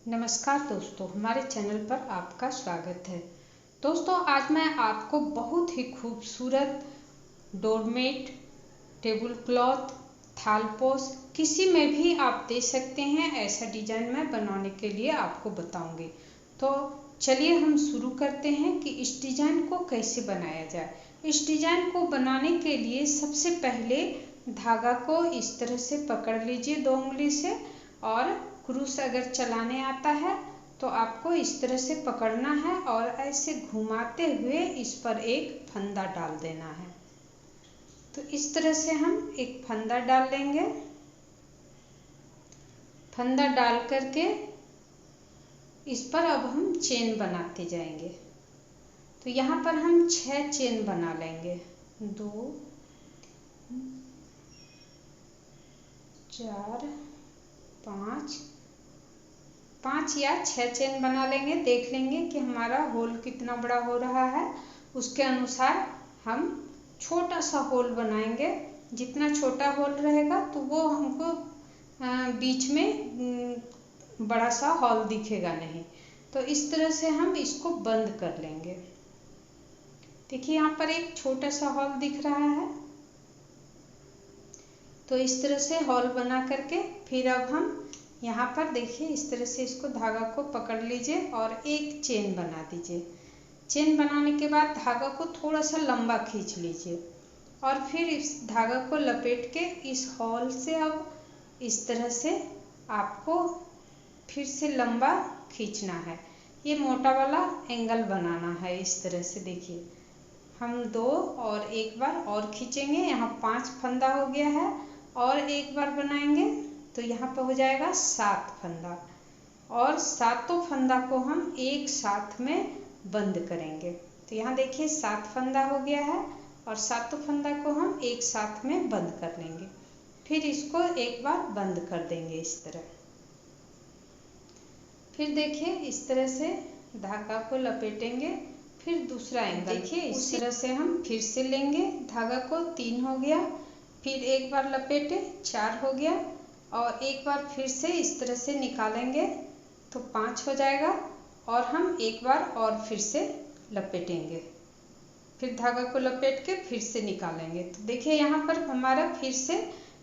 नमस्कार दोस्तों, हमारे चैनल पर आपका स्वागत है। दोस्तों, आज मैं आपको बहुत ही खूबसूरत डोरमेट, टेबल क्लॉथ, थालपोश किसी में भी आप दे सकते हैं, ऐसा डिजाइन मैं बनाने के लिए आपको बताऊंगी। तो चलिए हम शुरू करते हैं कि इस डिजाइन को कैसे बनाया जाए। इस डिजाइन को बनाने के लिए सबसे पहले धागा को इस तरह से पकड़ लीजिए 2 उंगली से, और क्रूस अगर चलाने आता है तो आपको इस तरह से पकड़ना है और ऐसे घुमाते हुए इस पर एक फंदा डाल देना है। तो इस तरह से हम एक फंदा डाल लेंगे। फंदा डाल करके इस पर अब हम चेन बनाते जाएंगे। तो यहाँ पर हम 6 चेन बना लेंगे। 2 4 5 या 6 चेन बना लेंगे। देख लेंगे कि हमारा होल कितना बड़ा हो रहा है, उसके अनुसार हम छोटा सा होल बनाएंगे। जितना छोटा होल रहेगा तो वो हमको बीच में बड़ा सा होल दिखेगा नहीं। तो इस तरह से हम इसको बंद कर लेंगे। देखिए यहाँ पर एक छोटा सा होल दिख रहा है। तो इस तरह से होल बना करके फिर अब हम यहाँ पर देखिए इस तरह से इसको धागा को पकड़ लीजिए और एक चेन बना दीजिए। चेन बनाने के बाद धागा को थोड़ा सा लंबा खींच लीजिए और फिर इस धागा को लपेट के इस होल से अब इस तरह से आपको फिर से लंबा खींचना है। ये मोटा वाला एंगल बनाना है। इस तरह से देखिए हम 2 और एक बार और खींचेंगे। यहाँ 5 फंदा हो गया है और एक बार बनाएंगे तो यहाँ पर हो जाएगा 7 फंदा, और 7 फंदा को हम एक साथ में बंद करेंगे। तो यहाँ देखिए 7 फंदा हो गया है और 7 फंदा को हम एक साथ में बंद कर लेंगे। फिर इसको एक बार बंद कर देंगे इस तरह। फिर देखिए इस तरह से धागा को लपेटेंगे। फिर दूसरा एंगल देखिए इस तरह से हम फिर से लेंगे धागा को। 3 हो गया, फिर एक बार लपेटे 4 हो गया, और एक बार फिर से इस तरह से निकालेंगे तो 5 हो जाएगा, और हम एक बार और फिर से लपेटेंगे। फिर धागा को लपेट के फिर से निकालेंगे। तो देखिए यहाँ पर हमारा फिर से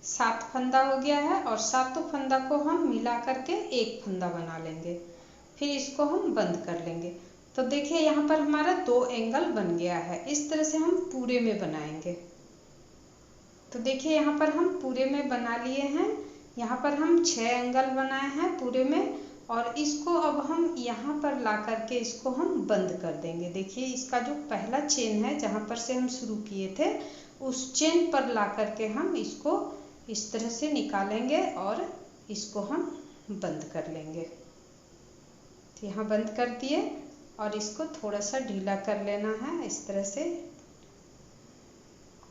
7 फंदा हो गया है, और 7 फंदा को हम मिला करके एक फंदा बना लेंगे। फिर इसको हम बंद कर लेंगे। तो देखिए यहाँ पर हमारा 2 एंगल बन गया है। इस तरह से हम पूरे में बनाएंगे। तो देखिए यहाँ पर हम पूरे में बना लिए हैं। यहाँ पर हम 6 एंगल बनाए हैं पूरे में, और इसको अब हम यहाँ पर ला करके इसको हम बंद कर देंगे। देखिए इसका जो पहला चेन है जहाँ पर से हम शुरू किए थे उस चेन पर ला करके हम इसको इस तरह से निकालेंगे और इसको हम बंद कर लेंगे। तो यहाँ बंद कर दिए और इसको थोड़ा सा ढीला कर लेना है। इस तरह से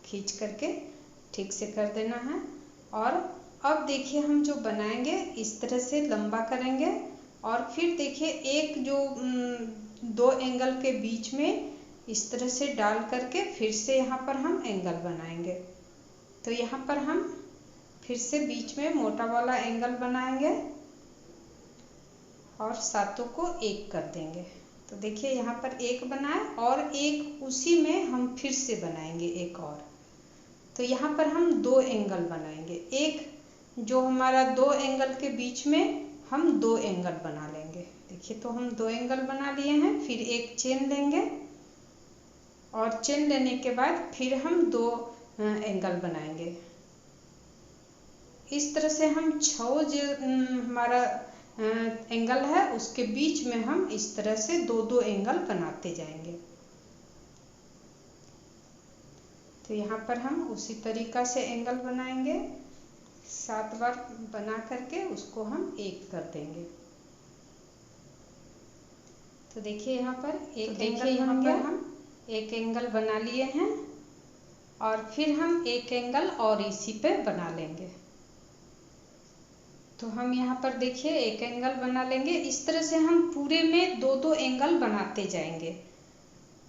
खींच करके ठीक से कर देना है। और अब देखिए हम जो बनाएंगे इस तरह से लंबा करेंगे, और फिर देखिए एक जो 2 एंगल के बीच में इस तरह से डाल करके फिर से यहाँ पर हम एंगल बनाएंगे। तो यहाँ पर हम फिर से बीच में मोटा वाला एंगल बनाएंगे और 7 को एक कर देंगे। तो देखिए यहाँ पर एक बनाए और एक उसी में हम फिर से बनाएंगे एक और। तो यहाँ पर हम 2 एंगल बनाएंगे। एक जो हमारा 2 एंगल के बीच में हम 2 एंगल बना लेंगे। देखिए तो हम 2 एंगल बना लिए हैं। फिर एक चेन लेंगे और चेन लेने के बाद फिर हम 2 एंगल बनाएंगे। इस तरह से हम 6 जो हमारा एंगल है उसके बीच में हम इस तरह से 2-2 एंगल बनाते जाएंगे। तो यहाँ पर हम उसी तरीका से एंगल बनाएंगे। 7 बार बना करके उसको हम एक कर देंगे। तो देखिए यहाँ पर एक एंगल बन गया। हम एक एंगल बना लिए हैं और फिर हम एक एंगल और इसी पे बना लेंगे। तो हम यहाँ पर देखिए एक एंगल बना लेंगे। इस तरह से हम पूरे में 2-2 एंगल बनाते जाएंगे।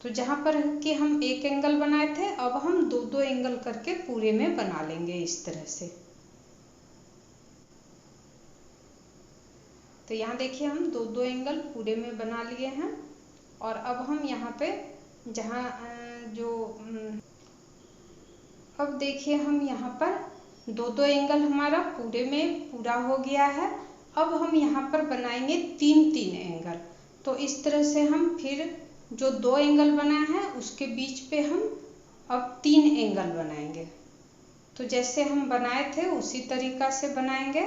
तो जहाँ पर कि हम एक एंगल बनाए थे अब हम 2-2 एंगल करके पूरे में बना लेंगे इस तरह से। तो यहाँ देखिए हम दो दो एंगल पूरे में बना लिए हैं। और अब हम यहाँ पे जहाँ अब देखिए हम यहाँ पर दो दो एंगल हमारा पूरे में पूरा हो गया है। अब हम यहाँ पर बनाएंगे तीन तीन एंगल। तो इस तरह से हम फिर जो दो एंगल बनाए हैं उसके बीच पे हम अब तीन एंगल बनाएंगे। तो जैसे हम बनाए थे उसी तरीका से बनाएंगे।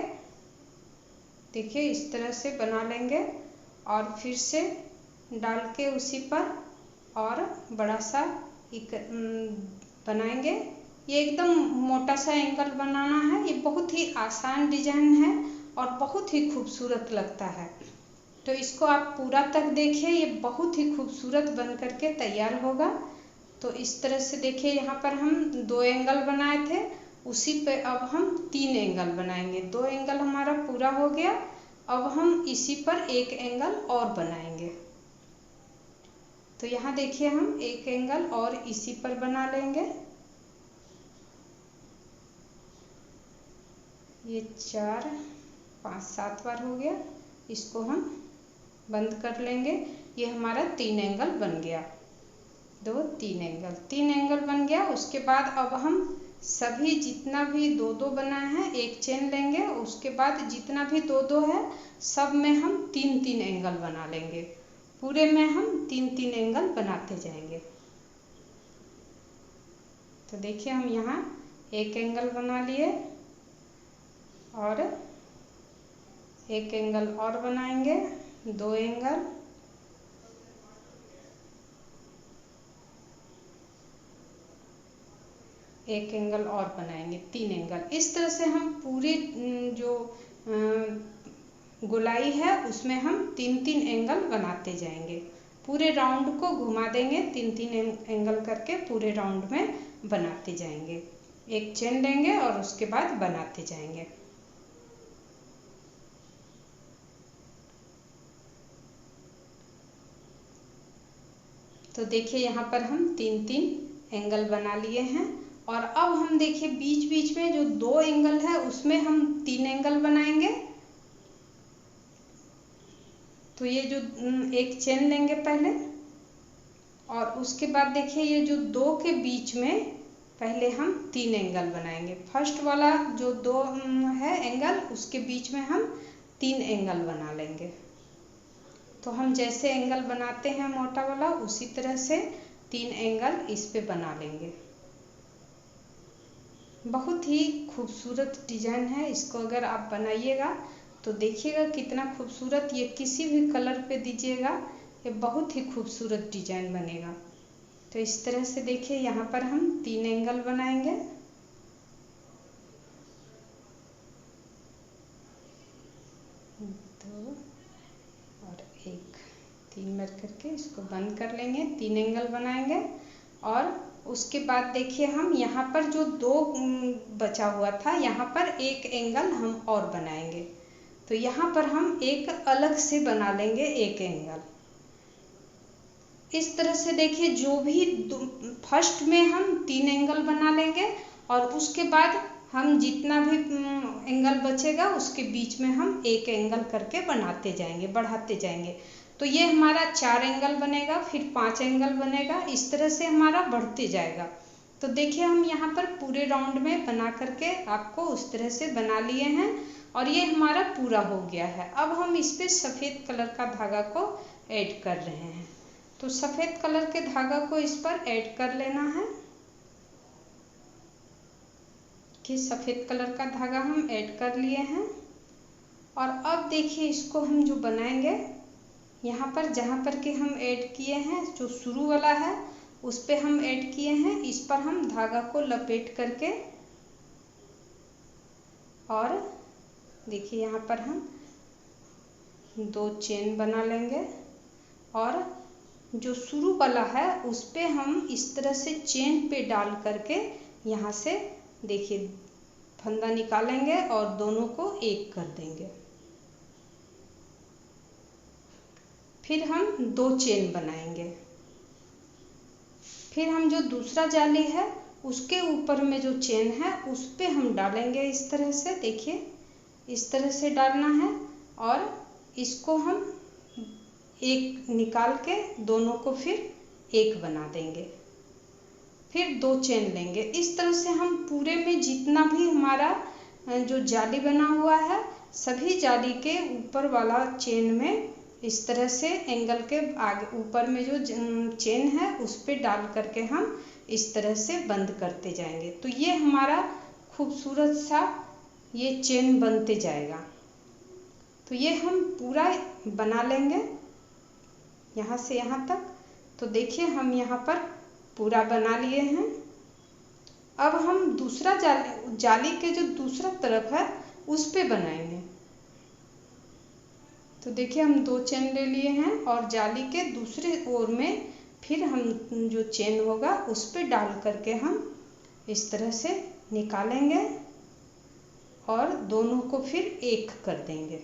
देखिए इस तरह से बना लेंगे और फिर से डाल के उसी पर और बड़ा सा एक बनाएंगे। ये एकदम मोटा सा एंगल बनाना है। ये बहुत ही आसान डिजाइन है और बहुत ही खूबसूरत लगता है। तो इसको आप पूरा तक देखिए, ये बहुत ही खूबसूरत बन करके तैयार होगा। तो इस तरह से देखिए यहाँ पर हम दो एंगल बनाए थे, उसी पे अब हम तीन एंगल बनाएंगे। दो एंगल हमारा पूरा हो गया। अब हम इसी पर एक एंगल और बनाएंगे। तो यहाँ देखिए हम एक एंगल और इसी पर बना लेंगे। ये 4 5 7 बार हो गया। इसको हम बंद कर लेंगे। ये हमारा तीन एंगल बन गया। दो तीन एंगल बन गया। उसके बाद अब हम सभी जितना भी दो दो बनाए हैं एक चेन लेंगे। उसके बाद जितना भी दो दो है सब में हम तीन तीन एंगल बना लेंगे। पूरे में हम तीन तीन एंगल बनाते जाएंगे। तो देखिए हम यहाँ एक एंगल बना लिए और एक एंगल और बनाएंगे। दो एंगल, एक एंगल और बनाएंगे, तीन एंगल। इस तरह से हम पूरी जो गोलाई है उसमें हम तीन तीन एंगल बनाते जाएंगे। पूरे राउंड को घुमा देंगे, तीन तीन एंगल करके पूरे राउंड में बनाते जाएंगे। एक चेन लेंगे और उसके बाद बनाते जाएंगे। तो देखिए यहाँ पर हम तीन तीन एंगल बना लिए हैं। और अब हम देखिए बीच बीच में जो दो एंगल है उसमें हम तीन एंगल बनाएंगे। तो ये जो एक चेन लेंगे पहले और उसके बाद देखिए ये जो दो के बीच में पहले हम तीन एंगल बनाएंगे। फर्स्ट वाला जो दो है एंगल उसके बीच में हम तीन एंगल बना लेंगे। तो हम जैसे एंगल बनाते हैं मोटा वाला उसी तरह से तीन एंगल इस पे बना लेंगे। बहुत ही खूबसूरत डिजाइन है। इसको अगर आप बनाइएगा तो देखिएगा कितना खूबसूरत, ये किसी भी कलर पे दीजिएगा ये बहुत ही खूबसूरत डिजाइन बनेगा। तो इस तरह से देखिए यहाँ पर हम तीन एंगल बनाएंगे। दो और एक, तीन बार करके इसको बंद कर लेंगे। तीन एंगल बनाएंगे और उसके बाद देखिए हम यहाँ पर जो दो बचा हुआ था यहाँ पर एक एंगल हम और बनाएंगे। तो यहाँ पर हम एक अलग से बना लेंगे एक एंगल। इस तरह से देखिए जो भी फर्स्ट में हम तीन एंगल बना लेंगे और उसके बाद हम जितना भी एंगल बचेगा उसके बीच में हम एक एंगल करके बनाते जाएंगे, बढ़ाते जाएंगे। तो ये हमारा 4 एंगल बनेगा, फिर 5 एंगल बनेगा। इस तरह से हमारा बढ़ते जाएगा। तो देखिए हम यहाँ पर पूरे राउंड में बना करके आपको उस तरह से बना लिए हैं और ये हमारा पूरा हो गया है। अब हम इस पे सफ़ेद कलर का धागा को ऐड कर रहे हैं। तो सफ़ेद कलर के धागा को इस पर ऐड कर लेना है कि सफ़ेद कलर का धागा हम ऐड कर लिए हैं। और अब देखिए इसको हम जो बनाएंगे यहाँ पर जहाँ पर के हम ऐड किए हैं, जो शुरू वाला है उस पे हम ऐड किए हैं, इस पर हम धागा को लपेट करके और देखिए यहाँ पर हम 2 चेन बना लेंगे और जो शुरू वाला है उस पे हम इस तरह से चेन पे डाल करके यहाँ से देखिए फंदा निकालेंगे और दोनों को एक कर देंगे। फिर हम 2 चेन बनाएंगे। फिर हम जो दूसरा जाली है उसके ऊपर में जो चेन है उस पे हम डालेंगे इस तरह से। देखिए इस तरह से डालना है और इसको हम एक निकाल के दोनों को फिर एक बना देंगे, फिर 2 चेन लेंगे। इस तरह से हम पूरे में जितना भी हमारा जो जाली बना हुआ है सभी जाली के ऊपर वाला चेन में इस तरह से एंगल के आगे ऊपर में जो चेन है उस पे डाल करके हम इस तरह से बंद करते जाएंगे। तो ये हमारा खूबसूरत सा ये चेन बनते जाएगा। तो ये हम पूरा बना लेंगे यहाँ से यहाँ तक। तो देखिए हम यहाँ पर पूरा बना लिए हैं। अब हम दूसरा जाली के जो दूसरा तरफ है उस पे बनाएंगे। तो देखिए हम 2 चेन ले लिए हैं और जाली के दूसरे ओर में फिर हम जो चेन होगा उस पे डाल करके हम इस तरह से निकालेंगे और दोनों को फिर एक कर देंगे।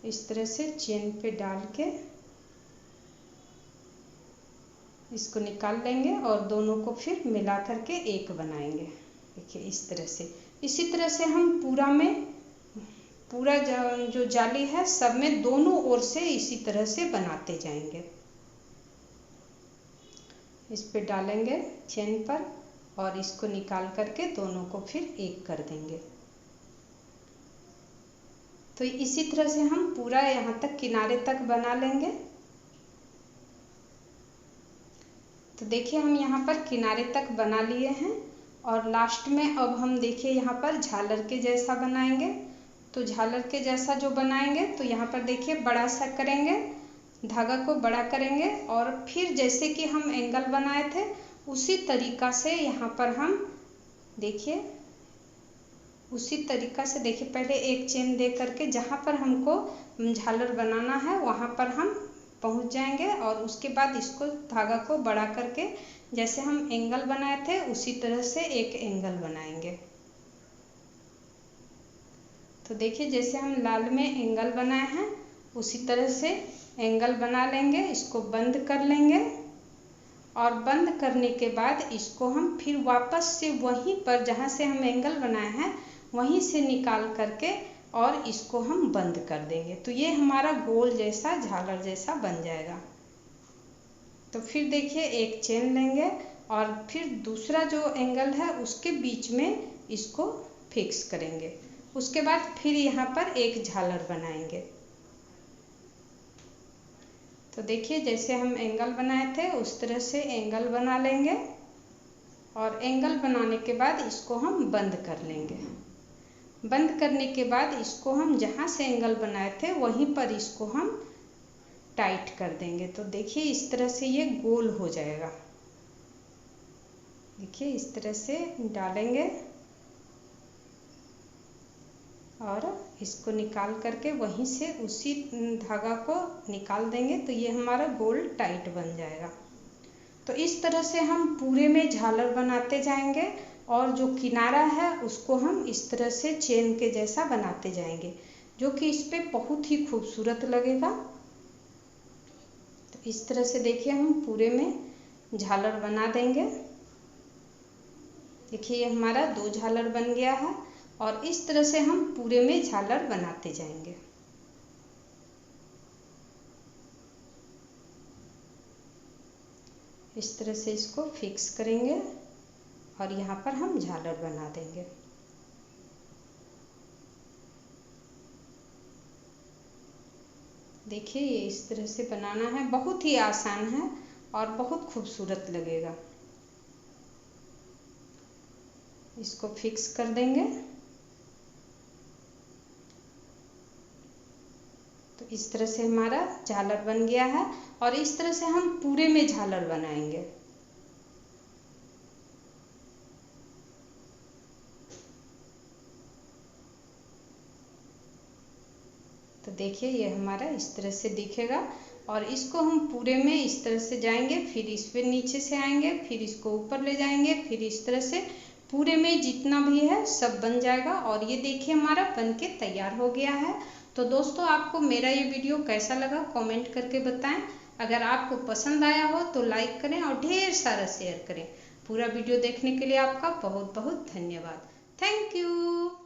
इस तरह से चेन पे डाल के इसको निकाल लेंगे और दोनों को फिर मिला करके एक बनाएंगे। देखिए इस तरह से। इसी तरह से हम पूरा जो जाली है सब में दोनों ओर से इसी तरह से बनाते जाएंगे। इस पे डालेंगे चेन पर और इसको निकाल करके दोनों को फिर एक कर देंगे। तो इसी तरह से हम पूरा यहाँ तक किनारे तक बना लेंगे। तो देखिए हम यहाँ पर किनारे तक बना लिए हैं और लास्ट में अब हम देखिए यहाँ पर झालर के जैसा बनाएंगे। तो झालर के जैसा जो बनाएंगे तो यहाँ पर देखिए बड़ा सा करेंगे, धागा को बड़ा करेंगे और फिर जैसे कि हम एंगल बनाए थे उसी तरीका से यहाँ पर हम देखिए उसी तरीका से देखिए पहले एक चेन दे करके जहाँ पर हमको झालर बनाना है वहाँ पर हम पहुँच जाएंगे और उसके बाद इसको धागा को बड़ा करके जैसे हम एंगल बनाए थे उसी तरह से एक एंगल बनाएंगे। तो देखिए जैसे हम लाल में एंगल बनाए हैं उसी तरह से एंगल बना लेंगे। इसको बंद कर लेंगे और बंद करने के बाद इसको हम फिर वापस से वहीं पर जहाँ से हम एंगल बनाए हैं वहीं से निकाल करके और इसको हम बंद कर देंगे। तो ये हमारा गोल जैसा झालर जैसा बन जाएगा। तो फिर देखिए एक चेन लेंगे और फिर दूसरा जो एंगल है उसके बीच में इसको फिक्स करेंगे। उसके बाद फिर यहाँ पर एक झालर बनाएंगे। तो देखिए जैसे हम एंगल बनाए थे उस तरह से एंगल बना लेंगे और एंगल बनाने के बाद इसको हम बंद कर लेंगे। बंद करने के बाद इसको हम जहाँ से एंगल बनाए थे वहीं पर इसको हम टाइट कर देंगे। तो देखिए इस तरह से ये गोल हो जाएगा। देखिए इस तरह से डालेंगे और इसको निकाल करके वहीं से उसी धागा को निकाल देंगे। तो ये हमारा गोल टाइट बन जाएगा। तो इस तरह से हम पूरे में झालर बनाते जाएंगे और जो किनारा है उसको हम इस तरह से चेन के जैसा बनाते जाएंगे जो कि इस पे बहुत ही खूबसूरत लगेगा। तो इस तरह से देखिए हम पूरे में झालर बना देंगे। देखिए ये हमारा 2 झालर बन गया है और इस तरह से हम पूरे में झालर बनाते जाएंगे। इस तरह से इसको फिक्स करेंगे और यहाँ पर हम झालर बना देंगे। देखिए ये इस तरह से बनाना है, बहुत ही आसान है और बहुत खूबसूरत लगेगा। इसको फिक्स कर देंगे। तो इस तरह से हमारा झालर बन गया है और इस तरह से हम पूरे में झालर बनाएंगे। तो देखिए ये हमारा इस तरह से दिखेगा और इसको हम पूरे में इस तरह से जाएंगे, फिर इस पे नीचे से आएंगे, फिर इसको ऊपर ले जाएंगे, फिर इस तरह से पूरे में जितना भी है सब बन जाएगा। और ये देखिए हमारा बन के तैयार हो गया है। तो दोस्तों आपको मेरा ये वीडियो कैसा लगा कमेंट करके बताएं। अगर आपको पसंद आया हो तो लाइक करें और ढेर सारा शेयर करें। पूरा वीडियो देखने के लिए आपका बहुत बहुत धन्यवाद। Thank you.